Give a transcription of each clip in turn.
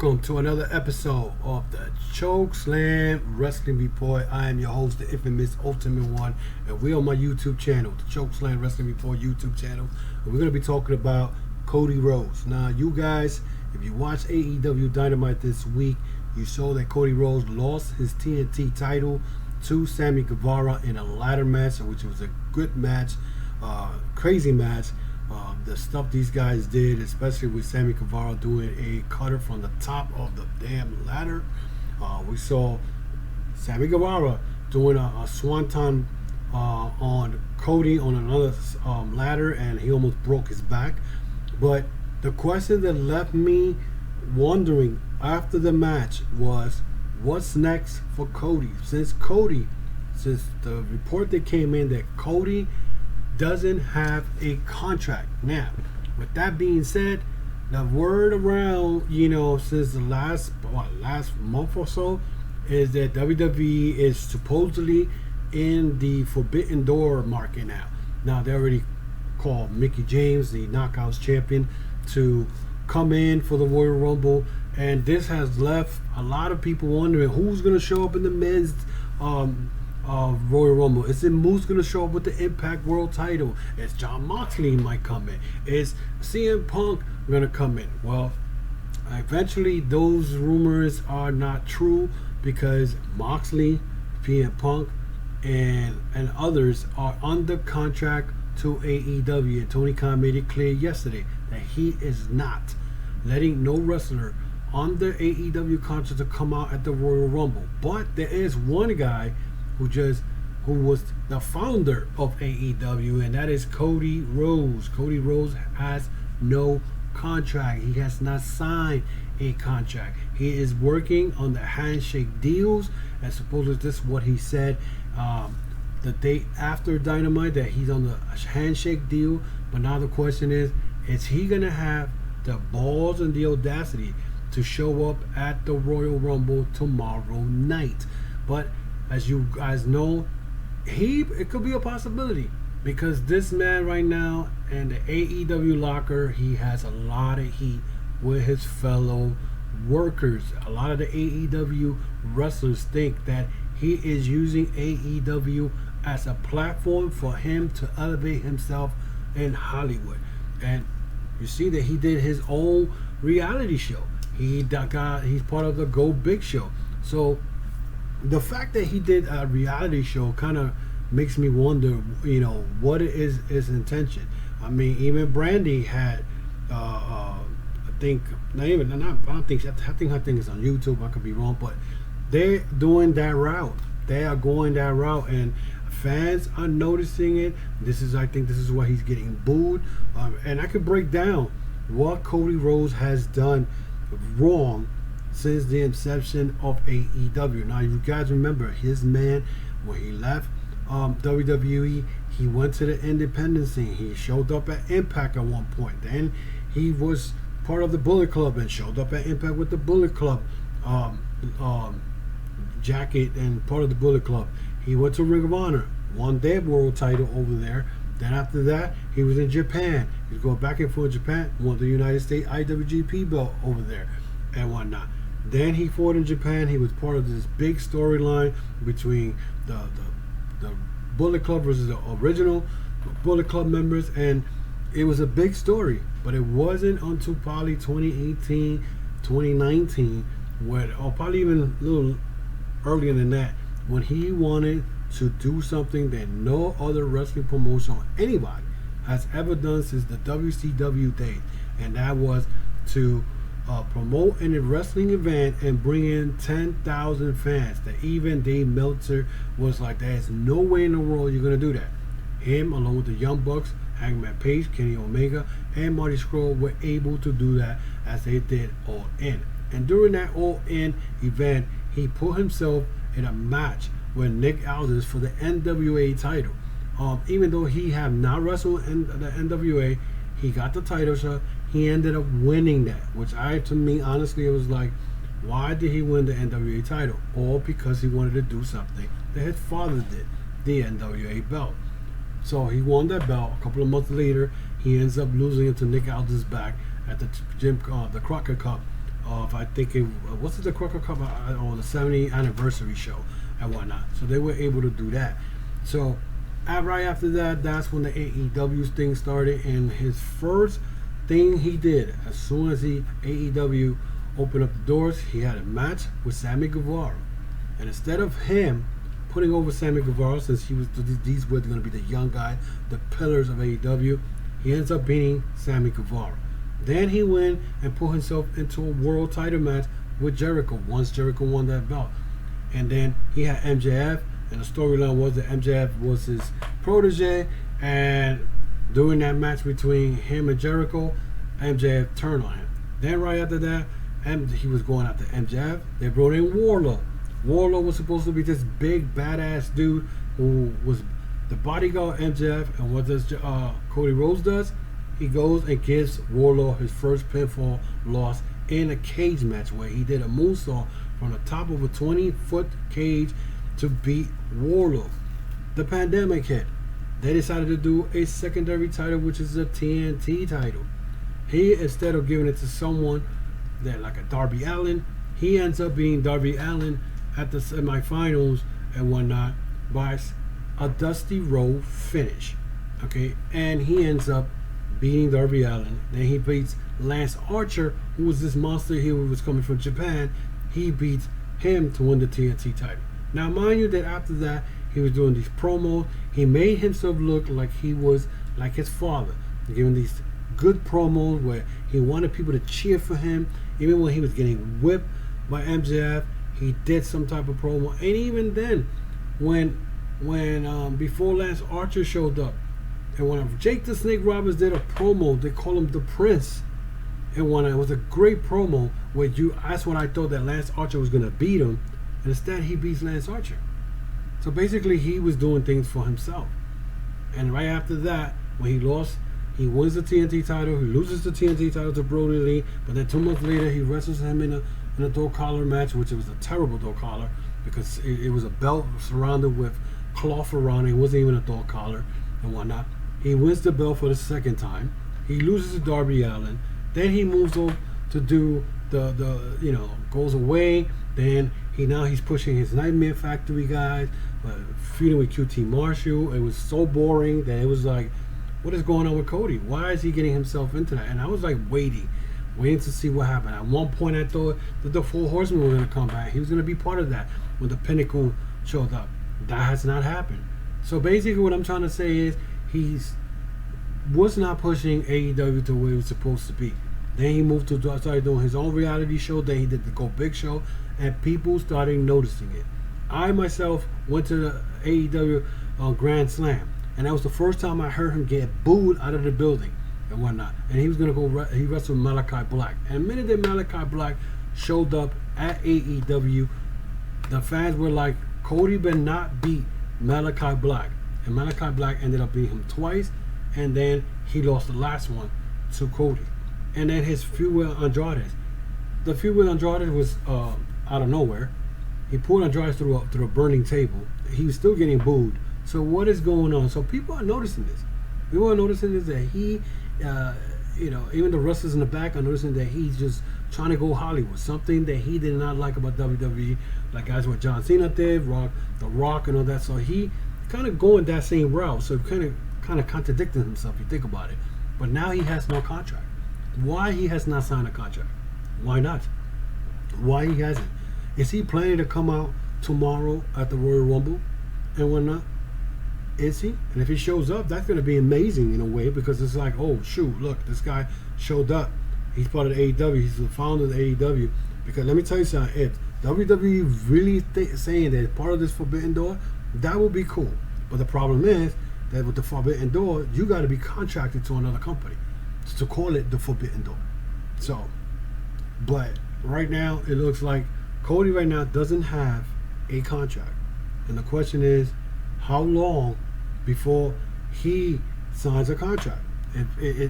Welcome to another episode of the Chokeslam Wrestling Report. I am your host, the infamous Ultimate One, and we're on my YouTube channel, the Chokeslam Wrestling Report YouTube channel. And we're going to be talking about Cody Rhodes. Now, you guys, if you watch AEW Dynamite this week, you saw that Cody Rhodes lost his TNT title to Sammy Guevarra in a ladder match, which was a good match, crazy match. The stuff these guys did, especially with Sammy Guevarra doing a cutter from the top of the damn ladder. We saw Sammy Guevarra doing a swanton on Cody on another ladder, and he almost broke his back. But the question that left me wondering after the match was, what's next for Cody? Since the report that came in that Cody doesn't have a contract. Now, with that being said, the word around, since the last month or so is that WWE is supposedly in the forbidden door market now. Now, they already called Mickie James, the Knockouts champion, to come in for the Royal Rumble, and this has left a lot of people wondering who's going to show up in the men's Royal Rumble. Is it Moose going to show up with the Impact World title? Is Jon Moxley might come in? Is CM Punk going to come in? Well, eventually those rumors are not true because Moxley, CM Punk, and others are under contract to AEW, and Tony Khan made it clear yesterday that he is not letting no wrestler under AEW contract to come out at the Royal Rumble. But there is one guy who was the founder of AEW, and that is Cody Rhodes. Cody Rhodes has no contract. He has not signed a contract. He is working on the handshake deals, and supposedly this is what he said the day after Dynamite, that he's on the handshake deal. But now the question is he gonna have the balls and the audacity to show up at the Royal Rumble tomorrow night? But as you guys know, it could be a possibility because this man right now in the AEW locker, he has a lot of heat with his fellow workers. A lot of the AEW wrestlers think that he is using AEW as a platform for him to elevate himself in Hollywood. And you see that he did his own reality show. He's part of the Go Big show. So the fact that he did a reality show kind of makes me wonder, what is his intention. I mean, even Brandy had, I think her thing is on YouTube. I could be wrong, but they're doing that route. They are going that route, and fans are noticing it. I think this is why he's getting booed. And I could break down what Cody Rhodes has done wrong since the inception of AEW. Now, you guys remember his man, when he left WWE, he went to the independent scene. He showed up at Impact at one point. Then he was part of the Bullet Club and showed up at Impact with the Bullet Club jacket and part of the Bullet Club. He went to Ring of Honor, won their world title over there. Then after that, he was in Japan. He was going back and forth in Japan, won the United States IWGP belt over there and whatnot. Then he fought in Japan. He was part of this big storyline between the Bullet Club versus the original Bullet Club members, and it was a big story. But it wasn't until probably 2018, 2019, or probably even a little earlier than that, when he wanted to do something that no other wrestling promotion or anybody has ever done since the WCW days, and that was to promote in a wrestling event and bring in 10,000 fans. That even Dave Meltzer was like, there's no way in the world you're going to do that. Him, along with the Young Bucks, Hangman Page, Kenny Omega, and Marty Scurll were able to do that as they did All In. And during that All In event, he put himself in a match with Nick Aldis for the NWA title. Even though he had not wrestled in the NWA, he got the title shot. He ended up winning that, which to me, honestly, it was like, why did he win the NWA title? All because he wanted to do something that his father did, the NWA belt. So he won that belt. A couple of months later, he ends up losing it to Nick Aldis back at the Crockett Cup of, I think it what's it, the Crocker Cup or the 70th anniversary show and whatnot. So they were able to do that. So right after that, that's when the AEW thing started, and his first thing he did as soon as AEW opened up the doors, he had a match with Sammy Guevarra, and instead of him putting over Sammy Guevarra, since these were going to be the young guy, the pillars of AEW, he ends up beating Sammy Guevara. Then he went and put himself into a world title match with Jericho once Jericho won that belt. And then he had MJF, and the storyline was that MJF was his protege, and during that match between him and Jericho, MJF turned on him. Then right after that, he was going after MJF. They brought in Wardlow. Wardlow was supposed to be this big badass dude who was the bodyguard MJF, and what does Cody Rhodes does? He goes and gives Wardlow his first pinfall loss in a cage match where he did a moonsault from the top of a 20-foot cage to beat Wardlow. The pandemic hit. They decided to do a secondary title, which is a TNT title. He, instead of giving it to someone that like a Darby Allin, he ends up being Darby Allin at the semifinals and whatnot by a Dusty Rhodes finish. Okay, and he ends up beating Darby Allin. Then he beats Lance Archer, who was this monster here who was coming from Japan. He beats him to win the TNT title. Now, mind you that after that, he was doing these promos. He made himself look like he was like his father, giving these good promos where he wanted people to cheer for him. Even when he was getting whipped by MJF, he did some type of promo. And even then, when before Lance Archer showed up, and when Jake the Snake Roberts did a promo, they call him the Prince. And when it was a great promo where that's when I thought that Lance Archer was gonna beat him, and instead he beats Lance Archer. So basically he was doing things for himself. And right after that, when he lost, he wins the TNT title, he loses the TNT title to Brody Lee, but then 2 months later he wrestles him in a dog collar match, which was a terrible dog collar because it was a belt surrounded with cloth around it. It wasn't even a dog collar and whatnot. He wins the belt for the second time. He loses to Darby Allin. Then he moves on to do goes away. Then he's pushing his Nightmare Factory guys, feuding with QT Marshall. It was so boring that it was like, what is going on with Cody? Why is he getting himself into that? And I was like waiting to see what happened. At one point I thought that the Four Horsemen were going to come back. He was going to be part of that when the Pinnacle showed up. That has not happened. So basically what I'm trying to say is was not pushing AEW to where it was supposed to be. Then he moved to started doing his own reality show. Then he did the Go Big Show, and people started noticing it. I myself went to the AEW Grand Slam, and that was the first time I heard him get booed out of the building and whatnot. And he was gonna he wrestled Malachi Black. And the minute that Malachi Black showed up at AEW, the fans were like, Cody better not beat Malachi Black. And Malachi Black ended up beating him twice, and then he lost the last one to Cody. And then his feud with Andrade. The feud with Andrade was out of nowhere. He pulled Andrade through a burning table. He was still getting booed. So what is going on? So people are noticing this. People are noticing this, that he, even the wrestlers in the back are noticing that he's just trying to go Hollywood. Something that he did not like about WWE, like guys what John Cena did, The Rock, and all that. So he kind of going that same route. So kind of contradicting himself. You think about it. But now he has no contract. Why he has not signed a contract? Why not? Why he hasn't? Is he planning to come out tomorrow at the Royal Rumble and whatnot? Is he? And if he shows up, that's going to be amazing in a way, because it's like, oh shoot, look, this guy showed up. He's part of the AEW. He's the founder of the AEW. Because let me tell you something, if WWE really saying that part of this Forbidden Door, that would be cool. But the problem is that with the Forbidden Door, you got to be contracted to another company to call it the Forbidden Door. So, but right now it looks like Cody right now doesn't have a contract, and the question is, how long before he signs a contract? They're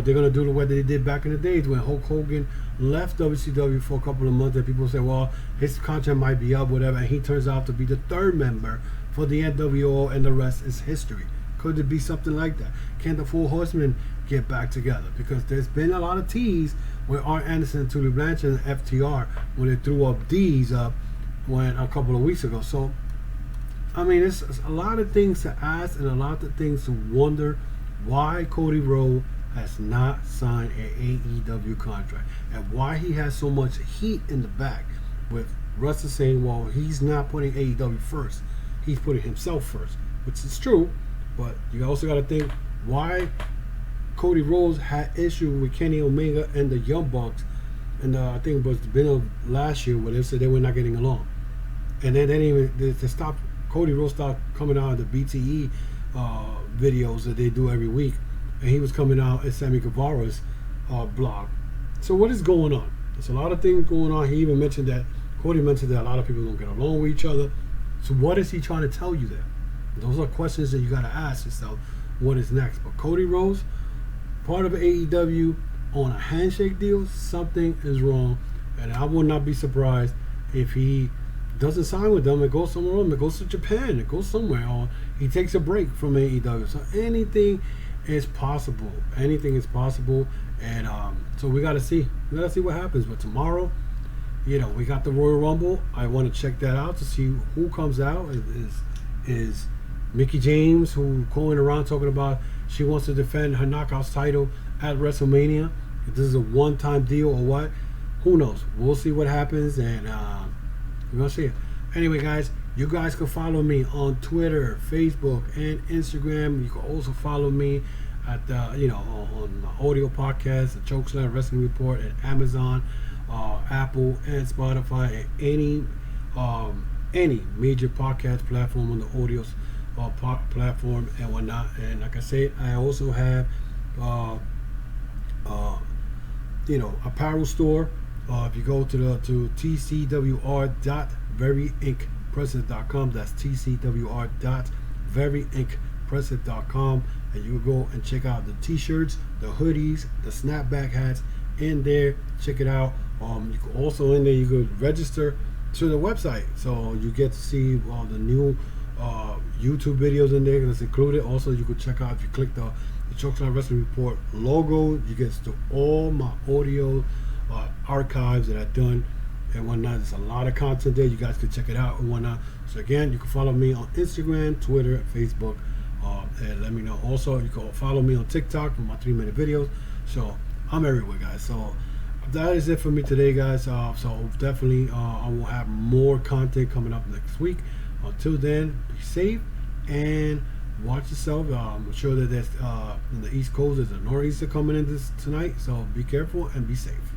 gonna do the way they did back in the days when Hulk Hogan left WCW for a couple of months, and people say, well, his contract might be up, whatever, and he turns out to be the third member for the NWO, and the rest is history. Could it be something like that? Can the Four Horsemen get back together? Because there's been a lot of tease with Arn Anderson and Tully Blanchard and FTR when they threw up D's up a couple of weeks ago. So, I mean, it's a lot of things to ask and a lot of things to wonder why Cody Rhodes has not signed an AEW contract and why he has so much heat in the back with Russell saying, well, he's not putting AEW first. He's putting himself first, which is true, but you also got to think why Cody Rhodes had issue with Kenny Omega and the Young Bucks, and I think it was the beginning of last year where they said they were not getting along, and then they stopped. Cody Rhodes stopped coming out of the BTE videos that they do every week, and he was coming out at Sammy Guevara's blog. So what is going on? There's a lot of things going on. He even mentioned that Cody mentioned that a lot of people don't get along with each other. So what is he trying to tell you there? Those are questions that you got to ask yourself. What is next? But Cody Rhodes, part of AEW on a handshake deal, something is wrong, and I would not be surprised if he doesn't sign with them. It goes somewhere else. It goes to Japan. It goes somewhere, or he takes a break from AEW. So anything is possible. Anything is possible, and so we got to see. We got to see what happens. But tomorrow, we got the Royal Rumble. I want to check that out to see who comes out. Is Mickie James, who going around talking about she wants to defend her Knockouts title at WrestleMania? If this is a one-time deal or what? Who knows? We'll see what happens, and we're gonna see it. Anyway, guys, you guys can follow me on Twitter, Facebook, and Instagram. You can also follow me at on my audio podcast, the Chokeslam Wrestling Report, at Amazon, Apple, and Spotify, and any major podcast platform on the audio platform and whatnot. And like I said, I also have apparel store. If you go to tcwr.veryinkpresent.com, that's tcwr.veryinkpresent.com, and you can go and check out the t-shirts, the hoodies, the snapback hats in there. Check it out. You can also in there, you could register to the website, so you get to see all the new YouTube videos in there that's included. Also, you could check out, if you click the Chokeslam Wrestling Report logo, you get to all my audio archives that I've done and whatnot. There's a lot of content there. You guys can check it out and whatnot. So again, you can follow me on Instagram, Twitter, Facebook, and let me know. Also, you can follow me on TikTok for my 3-minute videos. So I'm everywhere, guys. So that is it for me today, guys. So definitely I will have more content coming up next week. Until then, be safe and watch yourself. I'm sure that there's in the East Coast, there's a nor'easter coming in tonight, so be careful and be safe.